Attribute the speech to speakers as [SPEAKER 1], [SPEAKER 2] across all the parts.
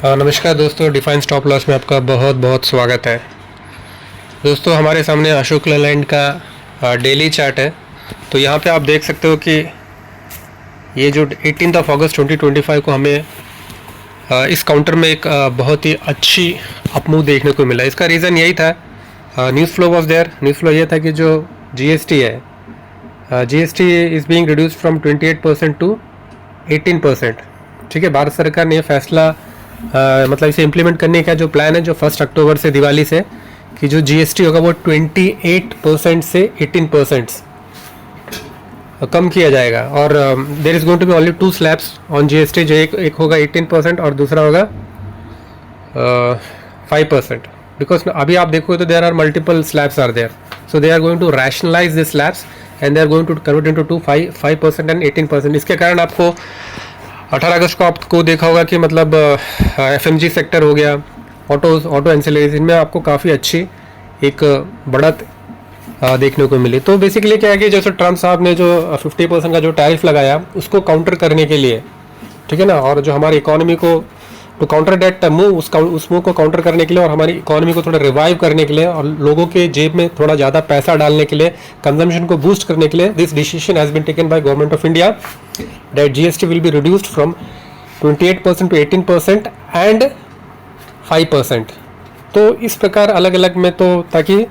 [SPEAKER 1] नमस्कार दोस्तों, define stop loss में आपका बहुत बहुत स्वागत है। दोस्तों, हमारे सामने अशोक लेलैंड का डेली चार्ट है। तो यहाँ पे आप देख सकते हो कि ये जो 18 अगस्त 2025 को हमें इस काउंटर में एक बहुत ही अच्छी अपमूव देखने को मिला। इसका रीज़न यही था, news flow was there. News flow ये था कि जो GST है, GST is being reduced from 28% to 18%। ठीक है, भारत सरकार ने यह फैसला मतलब इसे इम्प्लीमेंट करने का जो प्लान है, जो 1 अक्टूबर से दिवाली से, कि जो GST होगा वो 28% से 18% कम किया जाएगा। और there is going to be only 2 slabs on GST, जो एक होगा 18% और दूसरा होगा 5%। बिकॉज अभी आप देखो तो there are multiple slabs are there, so they are going to rationalise this slabs and they are going to convert into 5% and 18%। इसके कारण आपको 18 अगस्त को आपको देखा होगा कि मतलब FMG सेक्टर हो गया, ऑटो एंसिलरीज, इनमें आपको काफ़ी अच्छी एक बढ़त देखने को मिली। तो बेसिकली क्या है कि जैसे ट्रम्प साहब ने जो 50% का जो टैरिफ लगाया उसको काउंटर करने के लिए, ठीक है ना, और जो हमारी इकोनॉमी को टू काउंटर दैट मूव, उस मूव को काउंटर करने के लिए और हमारी इकोनॉमी को थोड़ा रिवाइव करने के लिए और लोगों के जेब में थोड़ा ज़्यादा पैसा डालने के लिए, कंजम्पशन को बूस्ट करने के लिए, this decision has been taken by government of India that GST will be reduced from 28% to 18% and 5%। तो इस प्रकार अलग अलग में, तो ताकि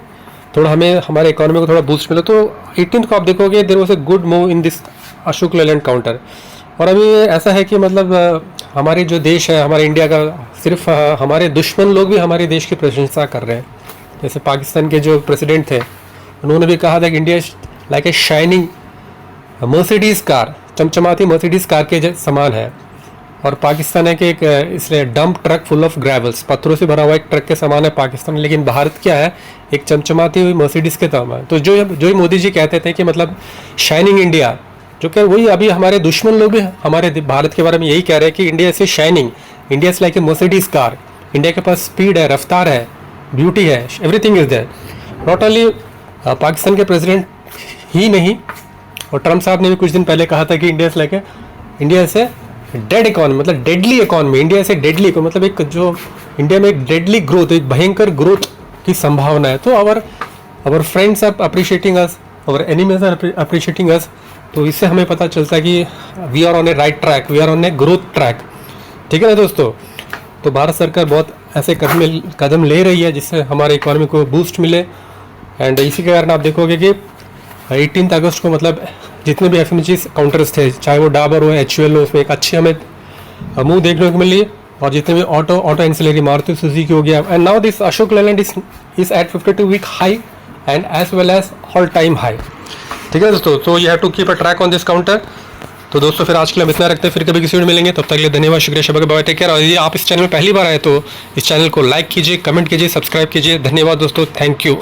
[SPEAKER 1] थोड़ा हमें हमारे इकोनॉमी को थोड़ा बूस्ट मिले। तो 18 को आप देखोगे there was a good move in this Ashok Leyland counter. और अभी ऐसा है कि मतलब हमारे जो देश है, हमारे इंडिया का, सिर्फ हमारे दुश्मन लोग भी हमारे देश की प्रशंसा कर रहे हैं। जैसे पाकिस्तान के जो प्रेसिडेंट थे, उन्होंने भी कहा था कि India like a shining Mercedes car, चमचमाती मर्सिडीज़ कार के समान है। और पाकिस्तान है कि एक इसलिए dump truck full of gravels, पत्थरों से भरा हुआ एक ट्रक के समान है पाकिस्तान। लेकिन भारत क्या है, एक चमचमाती हुई मर्सिडीज़ के समान। तो जो मोदी जी कहते थे कि मतलब शाइनिंग इंडिया, जो कि वही अभी हमारे दुश्मन लोग भी हमारे भारत के बारे में यही कह रहे हैं कि इंडिया से शाइनिंग, इंडिया से like a Mercedes car. India के पास स्पीड है, रफ्तार है, ब्यूटी है, everything is there. Not only Pakistan के प्रेसिडेंट ही नहीं, और ट्रम्प साहब ने भी कुछ दिन पहले कहा था कि इंडिया से डेड इकॉनमी, मतलब डेडली इकॉनमी, इंडिया से डेडली को, मतलब एक जो इंडिया में एक डेडली ग्रोथ, एक भयंकर ग्रोथ की संभावना है। तो our friends are appreciating us, our enemies are appreciating us. तो इससे हमें पता चलता है कि we are on a right track, we are on a growth track. ठीक है ना दोस्तों। तो भारत सरकार बहुत ऐसे कदम ले रही है जिससे हमारे इकोनॉमी को बूस्ट मिले। एंड इसी के कारण आप देखोगे कि 18 अगस्त को मतलब जितने भी FMG काउंटर्स थे, चाहे वो डाबर हो, HUL हो, उसमें एक अच्छी हमें मूव देखने को मिली। और जितने भी ऑटो एंसिलरी, मारुति सुजुकी हो गया, and now this Ashok Leyland is at 52 week high and as well as all time high. ठीक है दोस्तों, तो you have to keep a track on this counter. तो दोस्तों, फिर आज के लिए हम इतना रखते हैं, फिर कभी किसी वीडियो मिलेंगे। तब तक के लिए धन्यवाद, शुक्रिया, शबा, बाय, टेक केयर। और यदि आप इस चैनल में पहली बार आए तो इस चैनल को लाइक कीजिए, कमेंट कीजिए, सब्सक्राइब कीजिए। धन्यवाद दोस्तों, थैंक यू।